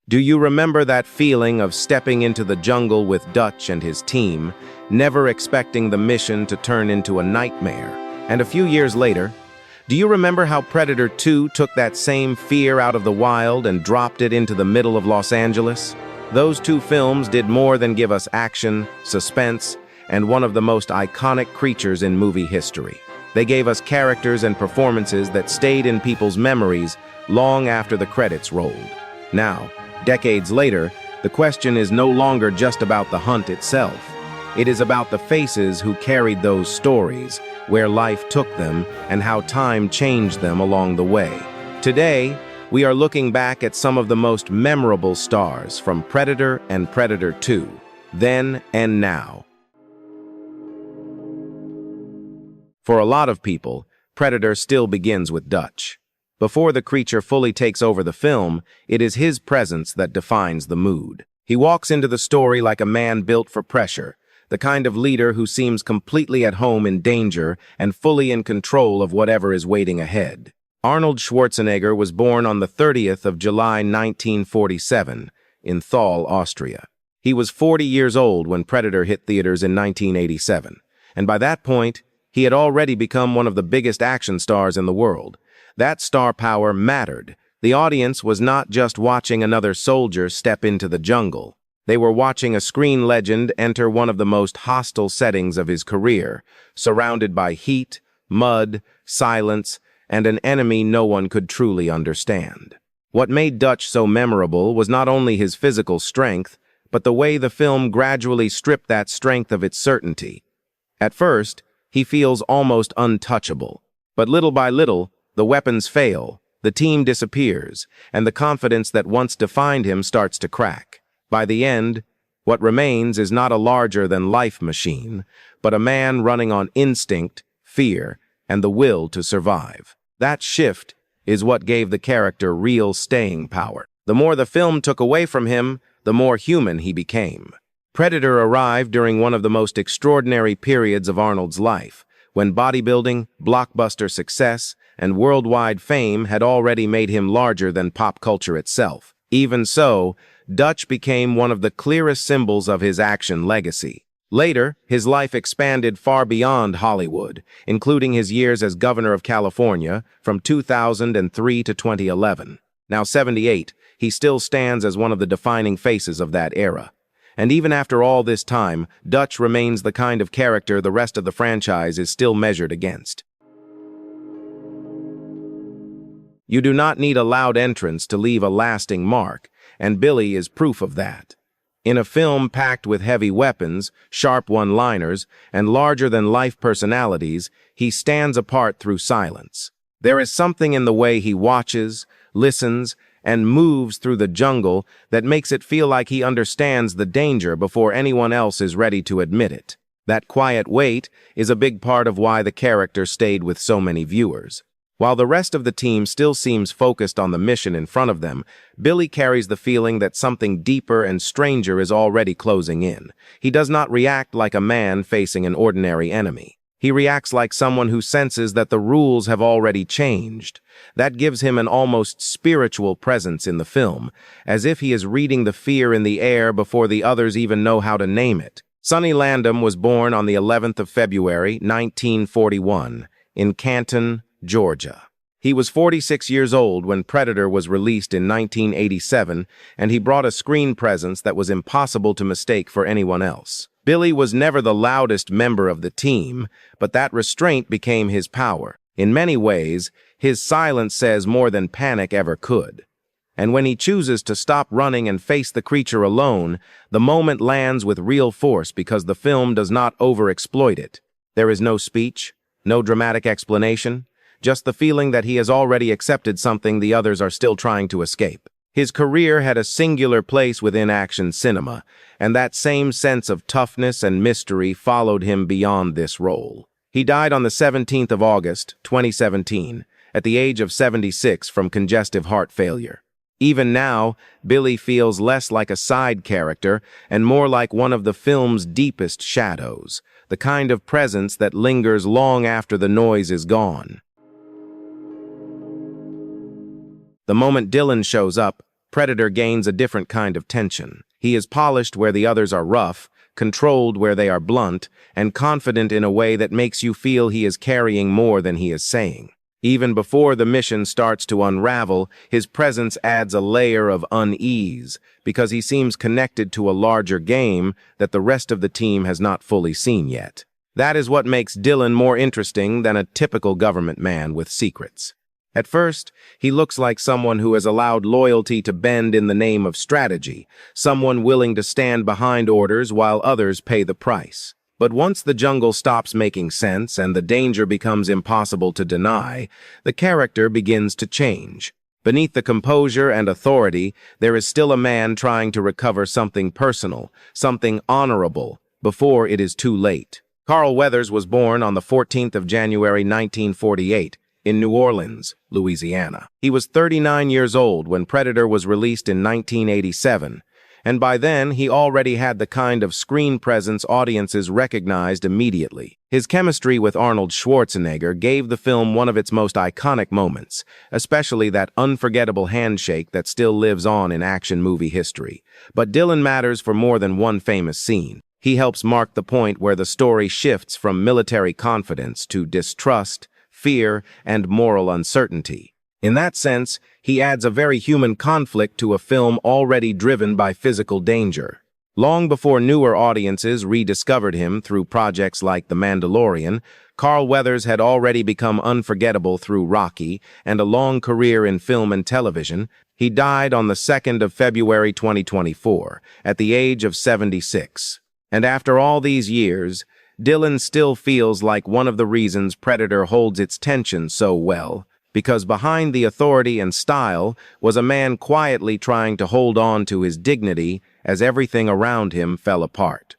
Do you remember that feeling of stepping into the jungle with Dutch and his team, never expecting the mission to turn into a nightmare? And a few years later, do you remember how Predator 2 took that same fear out of the wild and dropped it into the middle of Los Angeles? Those two films did more than give us action, suspense, and one of the most iconic creatures in movie history. They gave us characters and performances that stayed in people's memories long after the credits rolled. Now, decades later, the question is no longer just about the hunt itself. It is about the faces who carried those stories, where life took them, and how time changed them along the way. Today, we are looking back at some of the most memorable stars from Predator and Predator 2, then and now. For a lot of people, Predator still begins with Dutch. Before the creature fully takes over the film, it is his presence that defines the mood. He walks into the story like a man built for pressure, the kind of leader who seems completely at home in danger and fully in control of whatever is waiting ahead. Arnold Schwarzenegger was born on the 30th of July 1947 in Thal, Austria. He was 40 years old when Predator hit theaters in 1987, and by that point, he had already become one of the biggest action stars in the world. That star power mattered. The audience was not just watching another soldier step into the jungle. They were watching a screen legend enter one of the most hostile settings of his career, surrounded by heat, mud, silence, and an enemy no one could truly understand. What made Dutch so memorable was not only his physical strength, but the way the film gradually stripped that strength of its certainty. At first, he feels almost untouchable, but little by little, the weapons fail, the team disappears, and the confidence that once defined him starts to crack. By the end, what remains is not a larger-than-life machine, but a man running on instinct, fear, and the will to survive. That shift is what gave the character real staying power. The more the film took away from him, the more human he became. Predator arrived during one of the most extraordinary periods of Arnold's life, when bodybuilding, blockbuster success, and worldwide fame had already made him larger than pop culture itself. Even so, Dutch became one of the clearest symbols of his action legacy. Later, his life expanded far beyond Hollywood, including his years as governor of California from 2003 to 2011. Now 78, he still stands as one of the defining faces of that era. And even after all this time, Dutch remains the kind of character the rest of the franchise is still measured against. You do not need a loud entrance to leave a lasting mark, and Billy is proof of that. In a film packed with heavy weapons, sharp one-liners, and larger-than-life personalities, he stands apart through silence. There is something in the way he watches, listens, and moves through the jungle that makes it feel like he understands the danger before anyone else is ready to admit it. That quiet wait is a big part of why the character stayed with so many viewers. While the rest of the team still seems focused on the mission in front of them, Billy carries the feeling that something deeper and stranger is already closing in. He does not react like a man facing an ordinary enemy. He reacts like someone who senses that the rules have already changed. That gives him an almost spiritual presence in the film, as if he is reading the fear in the air before the others even know how to name it. Sonny Landham was born on the 11th of February, 1941, in Canton, Georgia. He was 46 years old when Predator was released in 1987, and he brought a screen presence that was impossible to mistake for anyone else. Billy was never the loudest member of the team, but that restraint became his power. In many ways, his silence says more than panic ever could. And when he chooses to stop running and face the creature alone, the moment lands with real force because the film does not overexploit it. There is no speech, no dramatic explanation, just the feeling that he has already accepted something the others are still trying to escape. His career had a singular place within action cinema, and that same sense of toughness and mystery followed him beyond this role. He died on the 17th of August, 2017, at the age of 76 from congestive heart failure. Even now, Billy feels less like a side character and more like one of the film's deepest shadows, the kind of presence that lingers long after the noise is gone. The moment Dylan shows up, Predator gains a different kind of tension. He is polished where the others are rough, controlled where they are blunt, and confident in a way that makes you feel he is carrying more than he is saying. Even before the mission starts to unravel, his presence adds a layer of unease, because he seems connected to a larger game that the rest of the team has not fully seen yet. That is what makes Dillon more interesting than a typical government man with secrets. At first, he looks like someone who has allowed loyalty to bend in the name of strategy, someone willing to stand behind orders while others pay the price. But once the jungle stops making sense and the danger becomes impossible to deny, the character begins to change. Beneath the composure and authority, there is still a man trying to recover something personal, something honorable, before it is too late. Carl Weathers was born on the 14th of January 1948 in New Orleans, Louisiana. He was 39 years old when Predator was released in 1987, and by then he already had the kind of screen presence audiences recognized immediately. His chemistry with Arnold Schwarzenegger gave the film one of its most iconic moments, especially that unforgettable handshake that still lives on in action movie history. But Dillon matters for more than one famous scene. He helps mark the point where the story shifts from military confidence to distrust, fear, and moral uncertainty. In that sense, he adds a very human conflict to a film already driven by physical danger. Long before newer audiences rediscovered him through projects like The Mandalorian, Carl Weathers had already become unforgettable through Rocky and a long career in film and television. He died on the 2nd of February 2024, at the age of 76. And after all these years, Dillon still feels like one of the reasons Predator holds its tension so well, because behind the authority and style was a man quietly trying to hold on to his dignity as everything around him fell apart.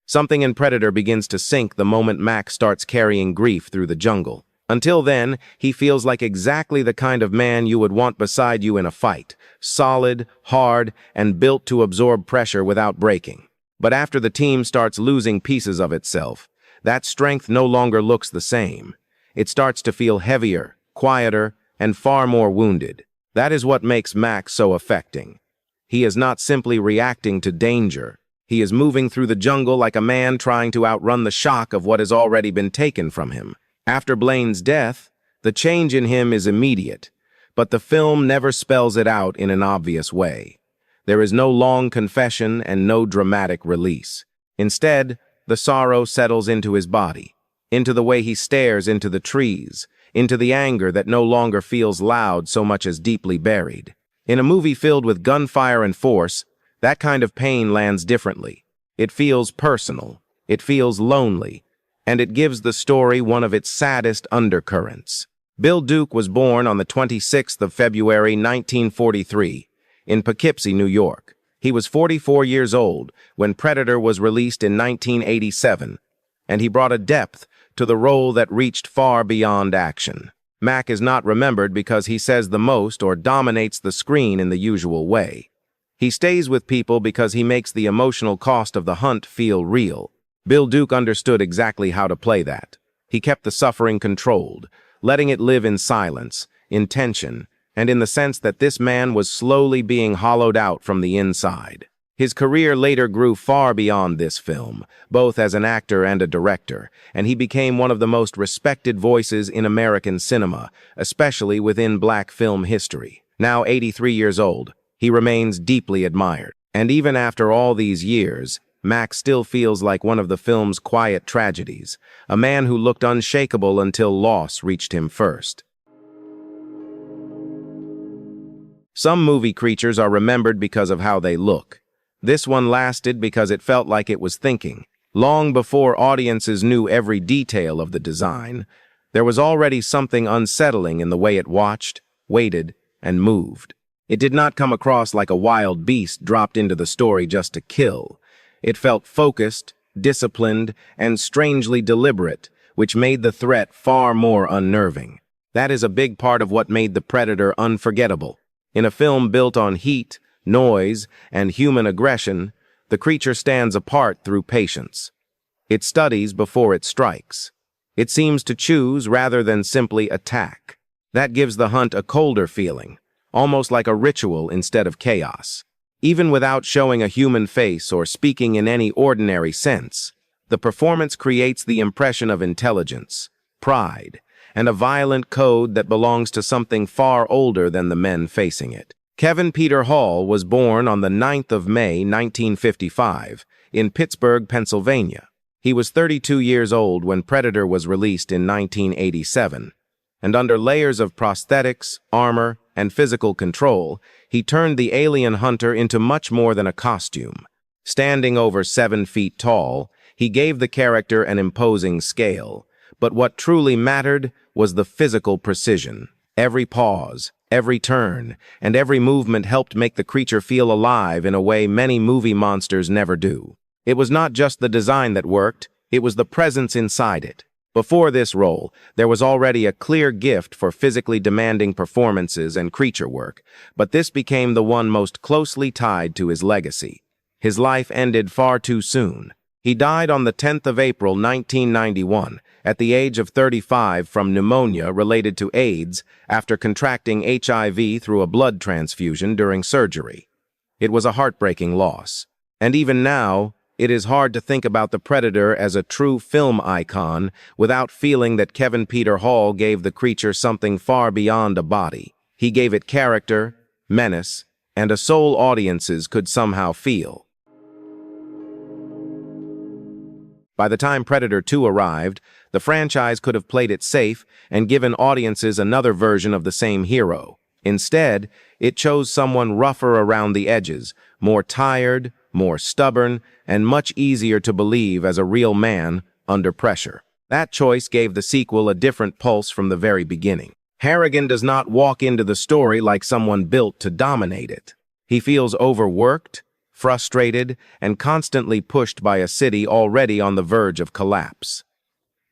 Something in Predator begins to sink the moment Mac starts carrying grief through the jungle. Until then, he feels like exactly the kind of man you would want beside you in a fight, solid, hard, and built to absorb pressure without breaking. But after the team starts losing pieces of itself, that strength no longer looks the same. It starts to feel heavier, quieter, and far more wounded. That is what makes Max so affecting. He is not simply reacting to danger. He is moving through the jungle like a man trying to outrun the shock of what has already been taken from him. After Blaine's death, the change in him is immediate, but the film never spells it out in an obvious way. There is no long confession and no dramatic release. Instead, the sorrow settles into his body, into the way he stares into the trees, into the anger that no longer feels loud so much as deeply buried. In a movie filled with gunfire and force, that kind of pain lands differently. It feels personal, it feels lonely, and it gives the story one of its saddest undercurrents. Bill Duke was born on the 26th of February 1943 in Poughkeepsie, New York. He was 44 years old when Predator was released in 1987, and he brought a depth to the role that reached far beyond action. Mac is not remembered because he says the most or dominates the screen in the usual way. He stays with people because he makes the emotional cost of the hunt feel real. Bill Duke understood exactly how to play that. He kept the suffering controlled, letting it live in silence, in tension, and in the sense that this man was slowly being hollowed out from the inside. His career later grew far beyond this film, both as an actor and a director, and he became one of the most respected voices in American cinema, especially within black film history. Now 83 years old, he remains deeply admired. And even after all these years, Mac still feels like one of the film's quiet tragedies, a man who looked unshakable until loss reached him first. Some movie creatures are remembered because of how they look. This one lasted because it felt like it was thinking. Long before audiences knew every detail of the design, there was already something unsettling in the way it watched, waited, and moved. It did not come across like a wild beast dropped into the story just to kill. It felt focused, disciplined, and strangely deliberate, which made the threat far more unnerving. That is a big part of what made The Predator unforgettable. In a film built on heat, noise, and human aggression, the creature stands apart through patience. It studies before it strikes. It seems to choose rather than simply attack. That gives the hunt a colder feeling, almost like a ritual instead of chaos. Even without showing a human face or speaking in any ordinary sense, the performance creates the impression of intelligence, pride, and a violent code that belongs to something far older than the men facing it. Kevin Peter Hall was born on the 9th of May, 1955, in Pittsburgh, Pennsylvania. He was 32 years old when Predator was released in 1987, and under layers of prosthetics, armor, and physical control, he turned the alien hunter into much more than a costume. Standing over 7 feet tall, he gave the character an imposing scale, but what truly mattered was the physical precision. Every pause, every turn, and every movement helped make the creature feel alive in a way many movie monsters never do. It was not just the design that worked, it was the presence inside it. Before this role, there was already a clear gift for physically demanding performances and creature work, but this became the one most closely tied to his legacy. His life ended far too soon. He died on the 10th of April, 1991, at the age of 35 from pneumonia related to AIDS after contracting HIV through a blood transfusion during surgery. It was a heartbreaking loss. And even now, it is hard to think about the Predator as a true film icon without feeling that Kevin Peter Hall gave the creature something far beyond a body. He gave it character, menace, and a soul audiences could somehow feel. By the time Predator 2 arrived, the franchise could have played it safe and given audiences another version of the same hero. Instead, it chose someone rougher around the edges, more tired, more stubborn, and much easier to believe as a real man under pressure. That choice gave the sequel a different pulse from the very beginning. Harrigan does not walk into the story like someone built to dominate it. He feels overworked, frustrated, and constantly pushed by a city already on the verge of collapse.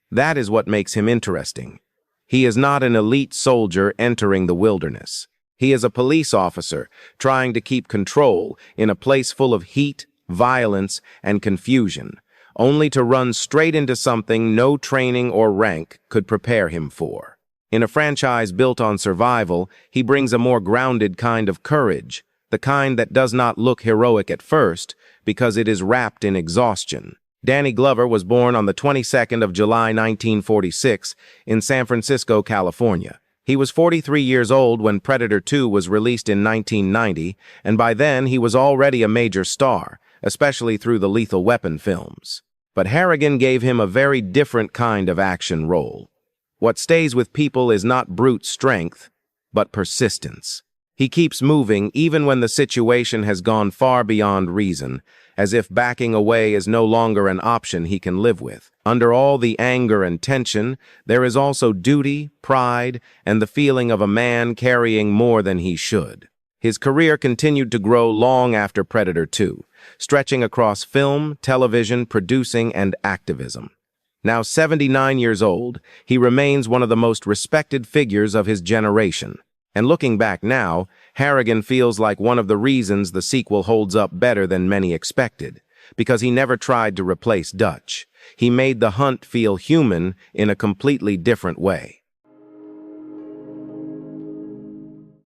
That is what makes him interesting. He is not an elite soldier entering the wilderness. He is a police officer trying to keep control in a place full of heat, violence, and confusion, only to run straight into something no training or rank could prepare him for. In a franchise built on survival, he brings a more grounded kind of courage, the kind that does not look heroic at first because it is wrapped in exhaustion. Danny Glover was born on the 22nd of July 1946 in San Francisco, California. He was 43 years old when Predator 2 was released in 1990, and by then he was already a major star, especially through the Lethal Weapon films. But Harrigan gave him a very different kind of action role. What stays with people is not brute strength, but persistence. He keeps moving even when the situation has gone far beyond reason, as if backing away is no longer an option he can live with. Under all the anger and tension, there is also duty, pride, and the feeling of a man carrying more than he should. His career continued to grow long after Predator 2, stretching across film, television, producing, and activism. Now 79 years old, he remains one of the most respected figures of his generation. And looking back now, Harrigan feels like one of the reasons the sequel holds up better than many expected, because he never tried to replace Dutch. He made the hunt feel human in a completely different way.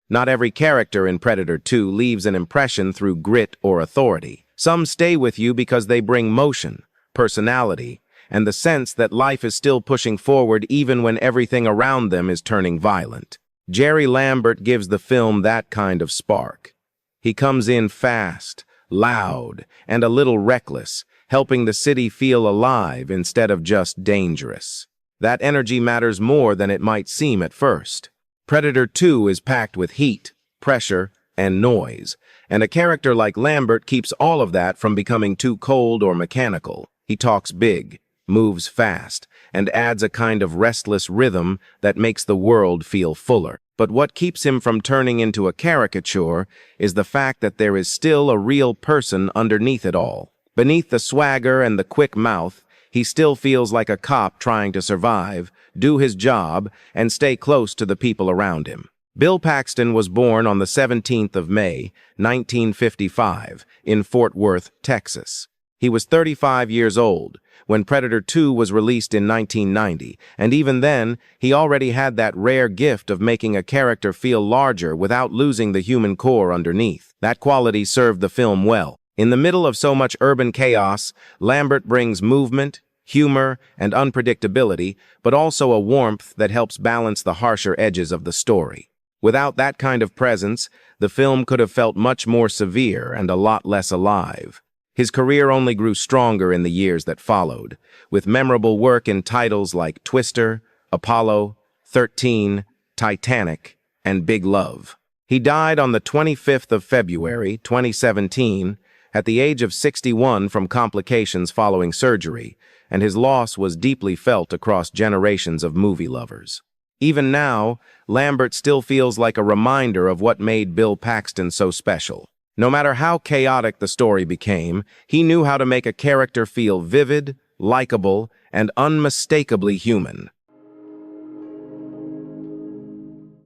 Not every character in Predator 2 leaves an impression through grit or authority. Some stay with you because they bring motion, personality, and the sense that life is still pushing forward even when everything around them is turning violent. Jerry Lambert gives the film that kind of spark. He comes in fast, loud, and a little reckless, helping the city feel alive instead of just dangerous. That energy matters more than it might seem at first. Predator 2 is packed with heat, pressure, and noise, and a character like Lambert keeps all of that from becoming too cold or mechanical. He talks big, moves fast, and adds a kind of restless rhythm that makes the world feel fuller. But what keeps him from turning into a caricature is the fact that there is still a real person underneath it all. Beneath the swagger and the quick mouth, he still feels like a cop trying to survive, do his job, and stay close to the people around him. Bill Paxton was born on the 17th of May, 1955, in Fort Worth, Texas. He was 35 years old when Predator 2 was released in 1990, and even then, he already had that rare gift of making a character feel larger without losing the human core underneath. That quality served the film well. In the middle of so much urban chaos, Lambert brings movement, humor, and unpredictability, but also a warmth that helps balance the harsher edges of the story. Without that kind of presence, the film could have felt much more severe and a lot less alive. His career only grew stronger in the years that followed, with memorable work in titles like Twister, Apollo, 13, Titanic, and Big Love. He died on the 25th of February, 2017, at the age of 61 from complications following surgery, and his loss was deeply felt across generations of movie lovers. Even now, Lambert still feels like a reminder of what made Bill Paxton so special. No matter how chaotic the story became, he knew how to make a character feel vivid, likable, and unmistakably human.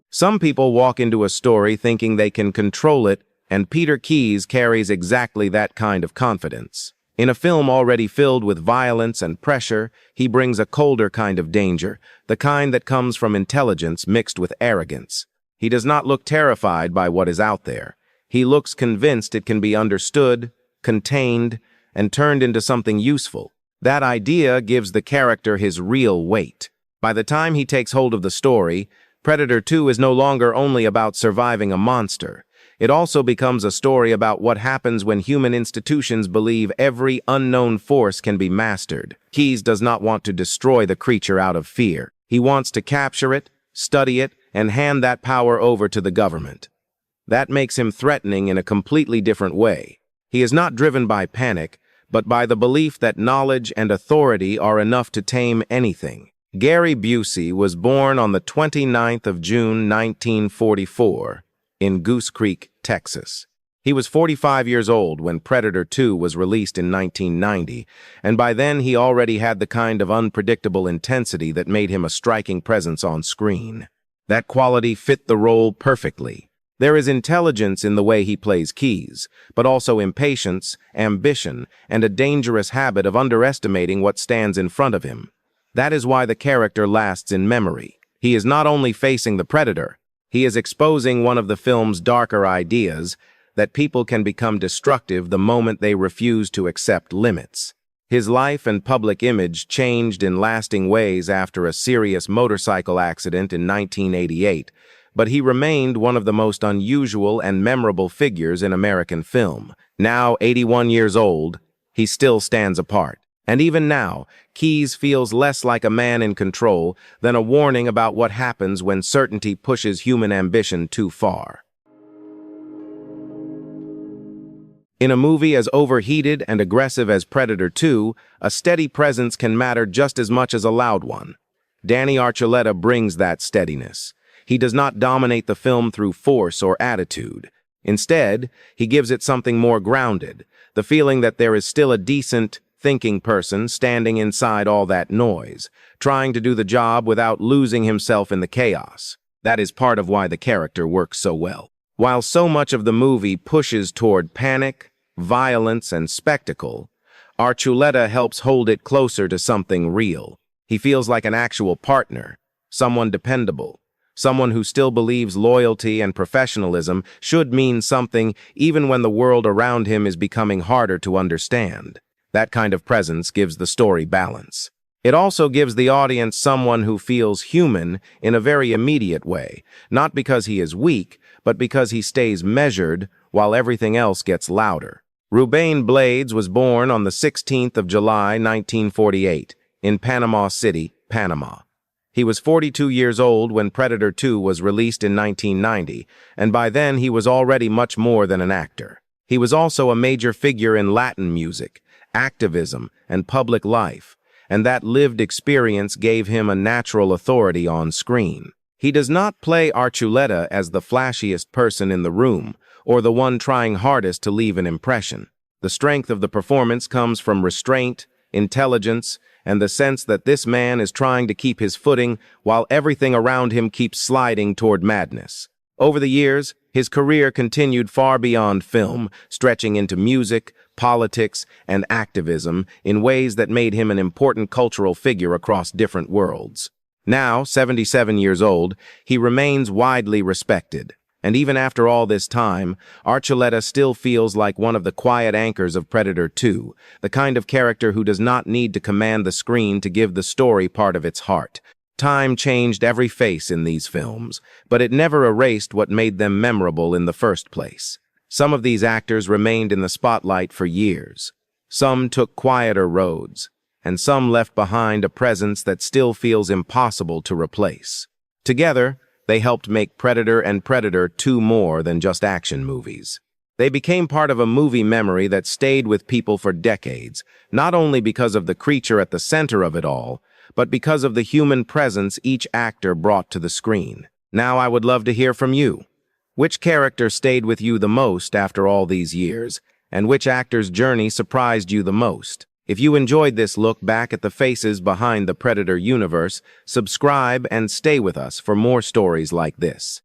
Some people walk into a story thinking they can control it, and Peter Keyes carries exactly that kind of confidence. In a film already filled with violence and pressure, he brings a colder kind of danger, the kind that comes from intelligence mixed with arrogance. He does not look terrified by what is out there. He looks convinced it can be understood, contained, and turned into something useful. That idea gives the character his real weight. By the time he takes hold of the story, Predator 2 is no longer only about surviving a monster. It also becomes a story about what happens when human institutions believe every unknown force can be mastered. Keyes does not want to destroy the creature out of fear. He wants to capture it, study it, and hand that power over to the government. That makes him threatening in a completely different way. He is not driven by panic, but by the belief that knowledge and authority are enough to tame anything. Gary Busey was born on the 29th of June, 1944, in Goose Creek, Texas. He was 45 years old when Predator 2 was released in 1990, and by then he already had the kind of unpredictable intensity that made him a striking presence on screen. That quality fit the role perfectly. There is intelligence in the way he plays Keyes, but also impatience, ambition, and a dangerous habit of underestimating what stands in front of him. That is why the character lasts in memory. He is not only facing the predator, he is exposing one of the film's darker ideas, that people can become destructive the moment they refuse to accept limits. His life and public image changed in lasting ways after a serious motorcycle accident in 1988, but he remained one of the most unusual and memorable figures in American film. Now 81 years old, he still stands apart. And even now, Keyes feels less like a man in control than a warning about what happens when certainty pushes human ambition too far. In a movie as overheated and aggressive as Predator 2, a steady presence can matter just as much as a loud one. Danny Archuleta brings that steadiness. He does not dominate the film through force or attitude. Instead, he gives it something more grounded, the feeling that there is still a decent, thinking person standing inside all that noise, trying to do the job without losing himself in the chaos. That is part of why the character works so well. While so much of the movie pushes toward panic, violence, and spectacle, Archuleta helps hold it closer to something real. He feels like an actual partner, someone dependable. Someone who still believes loyalty and professionalism should mean something even when the world around him is becoming harder to understand. That kind of presence gives the story balance. It also gives the audience someone who feels human in a very immediate way, not because he is weak, but because he stays measured while everything else gets louder. Rubén Blades was born on the 16th of July, 1948, in Panama City, Panama. He was 42 years old when Predator 2 was released in 1990, and by then he was already much more than an actor. He was also a major figure in Latin music, activism, and public life, and that lived experience gave him a natural authority on screen. He does not play Archuleta as the flashiest person in the room, or the one trying hardest to leave an impression. The strength of the performance comes from restraint, intelligence, and the sense that this man is trying to keep his footing while everything around him keeps sliding toward madness. Over the years, His career continued far beyond film, stretching into music, politics, and activism in ways that made him an important cultural figure across different worlds. Now, 77 years old, he remains widely respected. And even after all this time, Archuleta still feels like one of the quiet anchors of Predator 2, the kind of character who does not need to command the screen to give the story part of its heart. Time changed every face in these films, but it never erased what made them memorable in the first place. Some of these actors remained in the spotlight for years. Some took quieter roads, and some left behind a presence that still feels impossible to replace. Together, they helped make Predator and Predator 2 more than just action movies. They became part of a movie memory that stayed with people for decades, not only because of the creature at the center of it all, but because of the human presence each actor brought to the screen. Now I would love to hear from you. Which character stayed with you the most after all these years, and which actor's journey surprised you the most? If you enjoyed this look back at the faces behind the Predator universe, subscribe and stay with us for more stories like this.